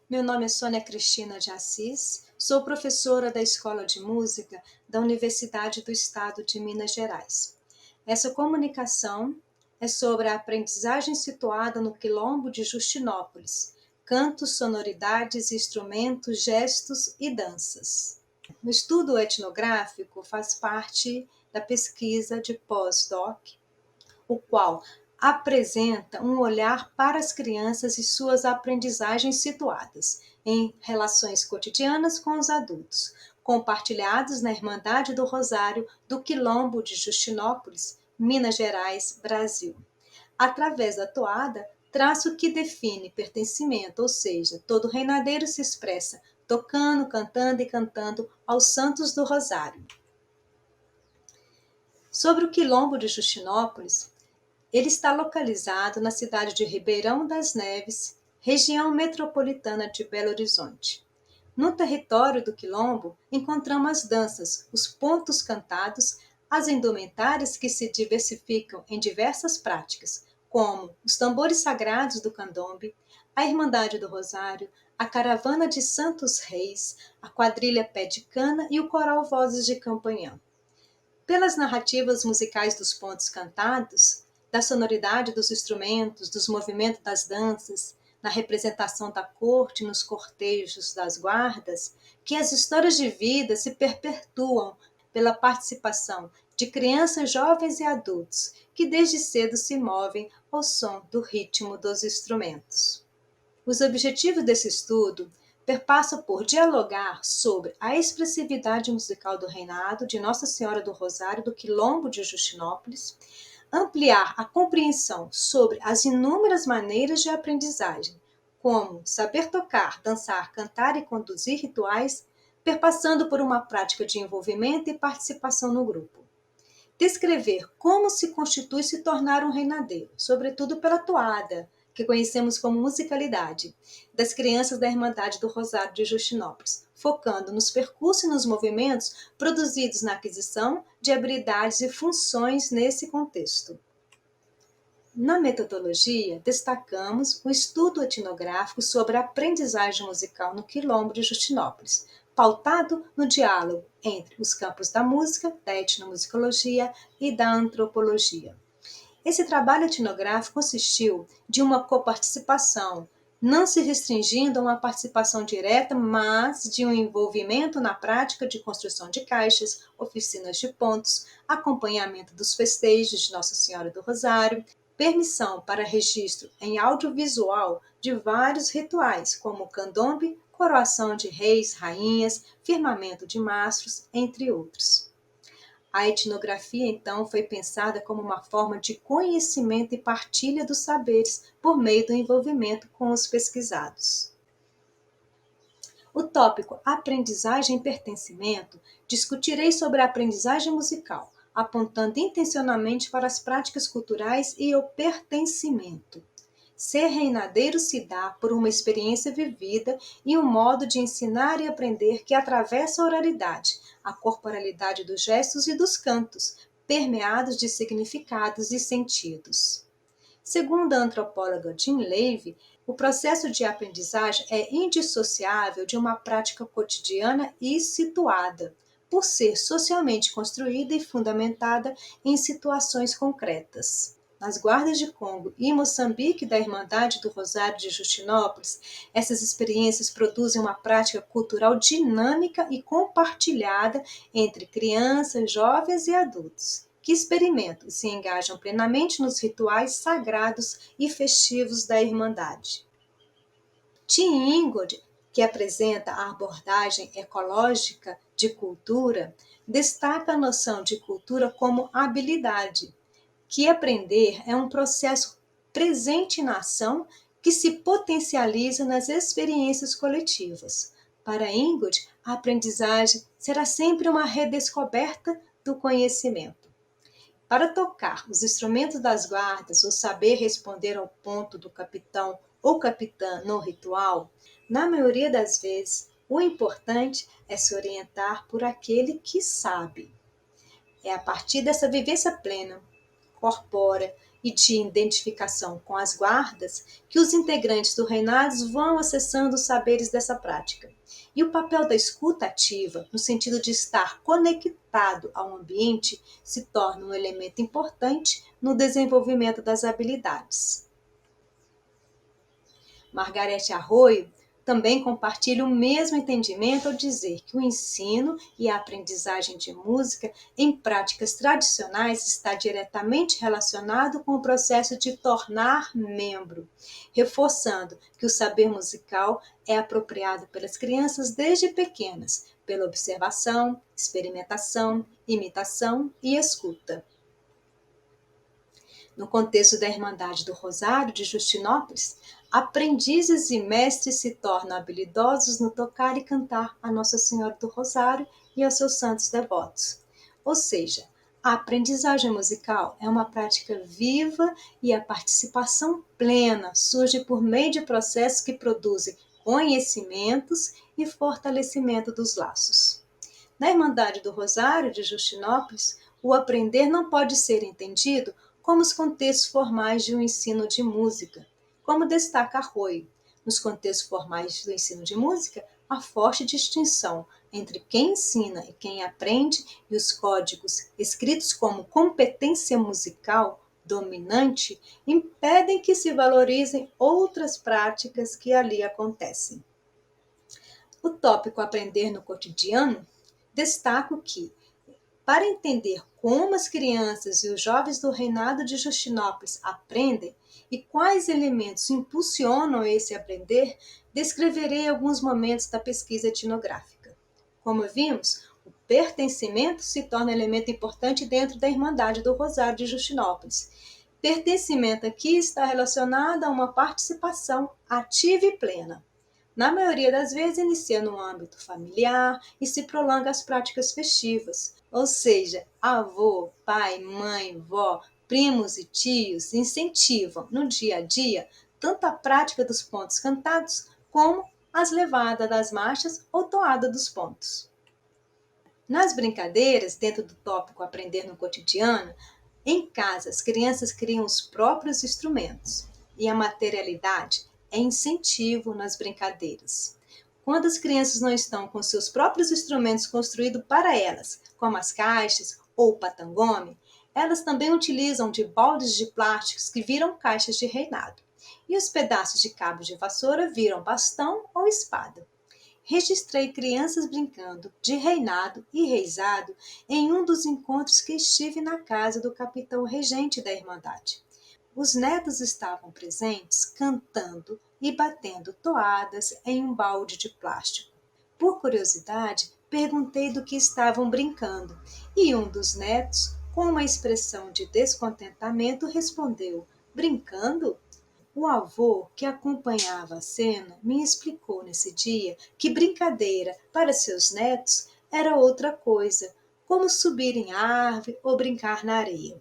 Meu nome é Sônia Cristina de Assis, sou professora da Escola de Música da Universidade do Estado de Minas Gerais. Essa comunicação é sobre a aprendizagem situada no Quilombo de Justinópolis, cantos, sonoridades, instrumentos, gestos e danças. O estudo etnográfico faz parte da pesquisa de pós-doc, o qual apresenta um olhar para as crianças e suas aprendizagens situadas em relações cotidianas com os adultos, compartilhados na Irmandade do Rosário do Quilombo de Justinópolis, Minas Gerais, Brasil. Através da toada, traço que define pertencimento, ou seja, todo reinadeiro se expressa tocando, cantando e cantando aos santos do Rosário. Sobre o Quilombo de Justinópolis, ele está localizado na cidade de Ribeirão das Neves, região metropolitana de Belo Horizonte. No território do Quilombo, encontramos as danças, os pontos cantados, as indumentárias que se diversificam em diversas práticas, como os tambores sagrados do candombe, a Irmandade do Rosário, a caravana de Santos Reis, a quadrilha Pé de Cana e o coral Vozes de Campanhã. Pelas narrativas musicais dos pontos cantados, da sonoridade dos instrumentos, dos movimentos das danças, na representação da corte nos cortejos das guardas, que as histórias de vida se perpetuam pela participação de crianças, jovens e adultos, que desde cedo se movem ao som do ritmo dos instrumentos. Os objetivos desse estudo perpassam por dialogar sobre a expressividade musical do reinado de Nossa Senhora do Rosário do Quilombo de Justinópolis, ampliar a compreensão sobre as inúmeras maneiras de aprendizagem, como saber tocar, dançar, cantar e conduzir rituais, perpassando por uma prática de envolvimento e participação no grupo. Descrever como se constitui se tornar um reinadeiro, sobretudo pela toada, que conhecemos como musicalidade, das crianças da Irmandade do Rosário de Justinópolis, focando nos percursos e nos movimentos produzidos na aquisição de habilidades e funções nesse contexto. Na metodologia, destacamos o estudo etnográfico sobre a aprendizagem musical no Quilombo de Justinópolis, pautado no diálogo entre os campos da música, da etnomusicologia e da antropologia. Esse trabalho etnográfico consistiu de uma coparticipação, não se restringindo a uma participação direta, mas de um envolvimento na prática de construção de caixas, oficinas de pontos, acompanhamento dos festejos de Nossa Senhora do Rosário, permissão para registro em audiovisual de vários rituais, como candombe, coroação de reis, rainhas, firmamento de mastros, entre outros. A etnografia, então, foi pensada como uma forma de conhecimento e partilha dos saberes por meio do envolvimento com os pesquisados. O tópico Aprendizagem e Pertencimento discutirei sobre a aprendizagem musical, apontando intencionalmente para as práticas culturais e o pertencimento. Ser reinadeiro se dá por uma experiência vivida e um modo de ensinar e aprender que atravessa a oralidade, a corporalidade dos gestos e dos cantos, permeados de significados e sentidos. Segundo a antropóloga Jean Levy, o processo de aprendizagem é indissociável de uma prática cotidiana e situada, por ser socialmente construída e fundamentada em situações concretas. Nas guardas de Congo e Moçambique da Irmandade do Rosário de Justinópolis, essas experiências produzem uma prática cultural dinâmica e compartilhada entre crianças, jovens e adultos, que experimentam e se engajam plenamente nos rituais sagrados e festivos da Irmandade. Tim Ingold, que apresenta a abordagem ecológica de cultura, destaca a noção de cultura como habilidade, que aprender é um processo presente na ação que se potencializa nas experiências coletivas. Para Ingold, a aprendizagem será sempre uma redescoberta do conhecimento. Para tocar os instrumentos das guardas ou saber responder ao ponto do capitão ou capitã no ritual, na maioria das vezes, o importante é se orientar por aquele que sabe. É a partir dessa vivência plena, corpórea e de identificação com as guardas que os integrantes do reinado vão acessando os saberes dessa prática. E o papel da escuta ativa, no sentido de estar conectado ao ambiente, se torna um elemento importante no desenvolvimento das habilidades. Margarete Arroyo também compartilha o mesmo entendimento ao dizer que o ensino e a aprendizagem de música em práticas tradicionais está diretamente relacionado com o processo de tornar membro, reforçando que o saber musical é apropriado pelas crianças desde pequenas, pela observação, experimentação, imitação e escuta. No contexto da Irmandade do Rosário de Justinópolis, aprendizes e mestres se tornam habilidosos no tocar e cantar a Nossa Senhora do Rosário e aos seus santos devotos. Ou seja, a aprendizagem musical é uma prática viva e a participação plena surge por meio de processos que produzem conhecimentos e fortalecimento dos laços. Na Irmandade do Rosário de Justinópolis, o aprender não pode ser entendido como os contextos formais de um ensino de música, como destaca Arroyo. Nos contextos formais do ensino de música, há forte distinção entre quem ensina e quem aprende, e os códigos escritos como competência musical dominante impedem que se valorizem outras práticas que ali acontecem. O tópico Aprender no Cotidiano destaca que, para entender como as crianças e os jovens do reinado de Justinópolis aprendem e quais elementos impulsionam esse aprender, descreverei alguns momentos da pesquisa etnográfica. Como vimos, o pertencimento se torna elemento importante dentro da Irmandade do Rosário de Justinópolis. Pertencimento aqui está relacionado a uma participação ativa e plena. Na maioria das vezes, inicia no âmbito familiar e se prolonga às práticas festivas, ou seja, avô, pai, mãe, vó, primos e tios incentivam no dia a dia tanto a prática dos pontos cantados como as levadas das marchas ou toada dos pontos. Nas brincadeiras, dentro do tópico Aprender no Cotidiano, em casa as crianças criam os próprios instrumentos e a materialidade é incentivo nas brincadeiras. Quando as crianças não estão com seus próprios instrumentos construídos para elas, como as caixas ou o patangome, elas também utilizam de baldes de plásticos que viram caixas de reinado, e os pedaços de cabo de vassoura viram bastão ou espada. Registrei crianças brincando de reinado e reizado em um dos encontros que estive na casa do capitão regente da Irmandade. Os netos estavam presentes cantando e batendo toadas em um balde de plástico. Por curiosidade, perguntei do que estavam brincando e um dos netos, com uma expressão de descontentamento, respondeu: brincando? O avô, que acompanhava a cena, me explicou nesse dia que brincadeira para seus netos era outra coisa, como subir em árvore ou brincar na areia.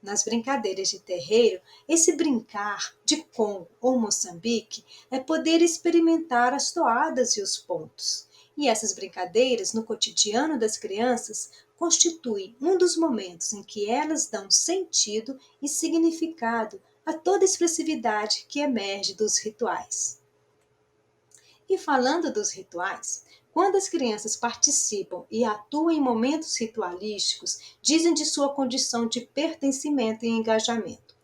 Nas brincadeiras de terreiro, esse brincar de Congo ou Moçambique é poder experimentar as toadas e os pontos. E essas brincadeiras, no cotidiano das crianças, constituem um dos momentos em que elas dão sentido e significado a toda expressividade que emerge dos rituais. E falando dos rituais, quando as crianças participam e atuam em momentos ritualísticos, dizem de sua condição de pertencimento e engajamento.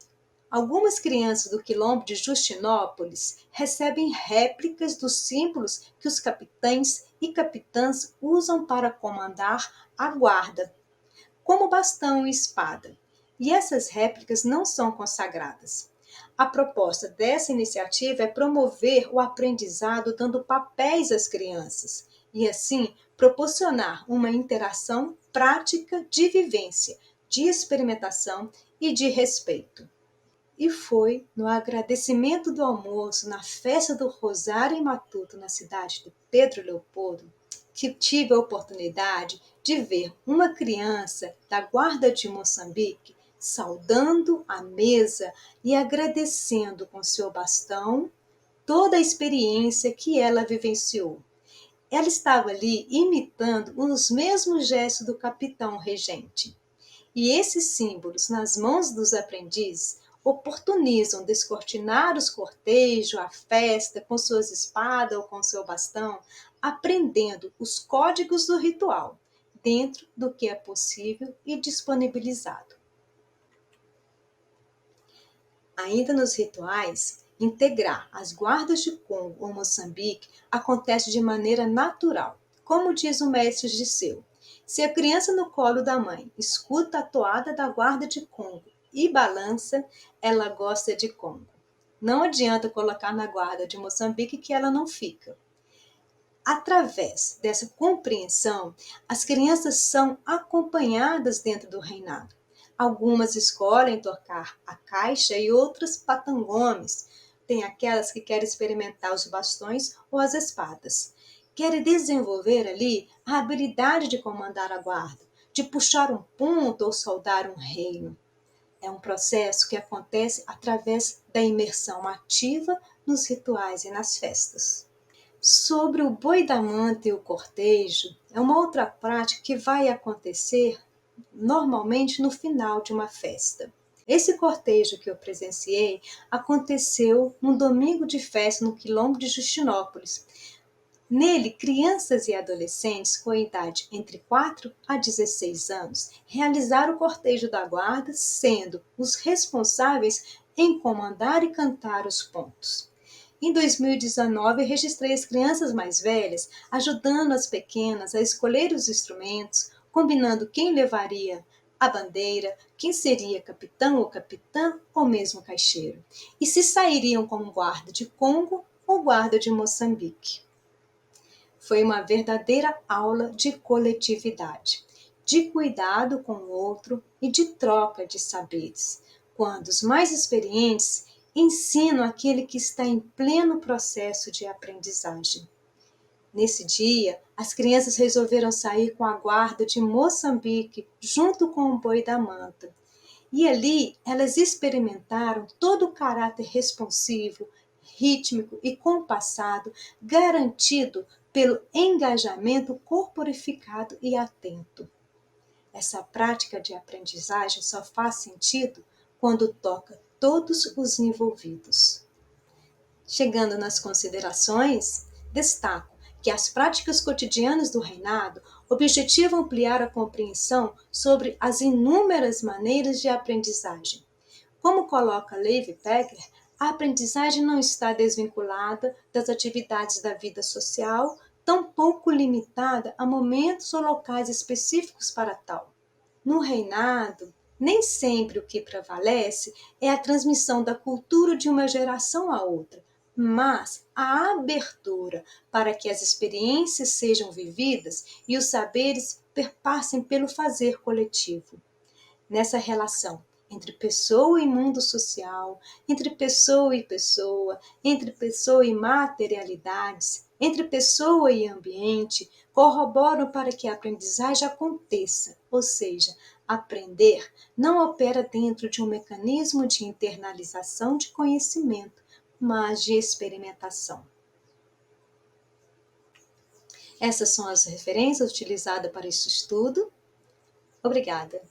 Algumas crianças do quilombo de Justinópolis recebem réplicas dos símbolos que os capitães e capitãs usam para comandar a guarda, como bastão e espada. E essas réplicas não são consagradas. A proposta dessa iniciativa é promover o aprendizado dando papéis às crianças e, assim, proporcionar uma interação prática de vivência, de experimentação e de respeito. E foi no agradecimento do almoço na festa do Rosário em Matuto, na cidade de Pedro Leopoldo, que tive a oportunidade de ver uma criança da Guarda de Moçambique saudando a mesa e agradecendo com seu bastão toda a experiência que ela vivenciou. Ela estava ali imitando os mesmos gestos do capitão regente. E esses símbolos, nas mãos dos aprendizes, oportunizam descortinar os cortejos, a festa, com suas espadas ou com seu bastão, aprendendo os códigos do ritual, dentro do que é possível e disponibilizado. Ainda nos rituais, integrar as guardas de Congo ou Moçambique acontece de maneira natural, como diz o mestre Giseu. Se a criança no colo da mãe escuta a toada da guarda de Congo e balança, ela gosta de Congo. Não adianta colocar na guarda de Moçambique que ela não fica. Através dessa compreensão, as crianças são acompanhadas dentro do reinado. Algumas escolhem tocar a caixa e outras patangomes. Tem aquelas que querem experimentar os bastões ou as espadas. Querem desenvolver ali a habilidade de comandar a guarda, de puxar um ponto ou soldar um reino. É um processo que acontece através da imersão ativa nos rituais e nas festas. Sobre o boi da manta e o cortejo, é uma outra prática que vai acontecer normalmente no final de uma festa. Esse cortejo que eu presenciei aconteceu num domingo de festa no Quilombo de Justinópolis. Nele, crianças e adolescentes com idade entre 4 a 16 anos realizaram o cortejo da guarda, sendo os responsáveis em comandar e cantar os pontos. Em 2019, registrei as crianças mais velhas ajudando as pequenas a escolher os instrumentos, combinando quem levaria a bandeira, quem seria capitão ou capitã ou mesmo caixeiro, e se sairiam como guarda de Congo ou guarda de Moçambique. Foi uma verdadeira aula de coletividade, de cuidado com o outro e de troca de saberes, quando os mais experientes ensinam aquele que está em pleno processo de aprendizagem. Nesse dia, as crianças resolveram sair com a guarda de Moçambique junto com o boi da manta. E ali elas experimentaram todo o caráter responsivo, rítmico e compassado garantido pelo engajamento corporificado e atento. Essa prática de aprendizagem só faz sentido quando toca todos os envolvidos. Chegando nas considerações, destaco que as práticas cotidianas do reinado objetivam ampliar a compreensão sobre as inúmeras maneiras de aprendizagem. Como coloca Levi Pecker, a aprendizagem não está desvinculada das atividades da vida social, tampouco limitada a momentos ou locais específicos para tal. No reinado, nem sempre o que prevalece é a transmissão da cultura de uma geração a outra, mas a abertura para que as experiências sejam vividas e os saberes perpassem pelo fazer coletivo. Nessa relação entre pessoa e mundo social, entre pessoa e pessoa, entre pessoa e materialidades, entre pessoa e ambiente, corroboram para que a aprendizagem aconteça, ou seja, aprender não opera dentro de um mecanismo de internalização de conhecimento, mas de experimentação. Essas são as referências utilizadas para este estudo. Obrigada.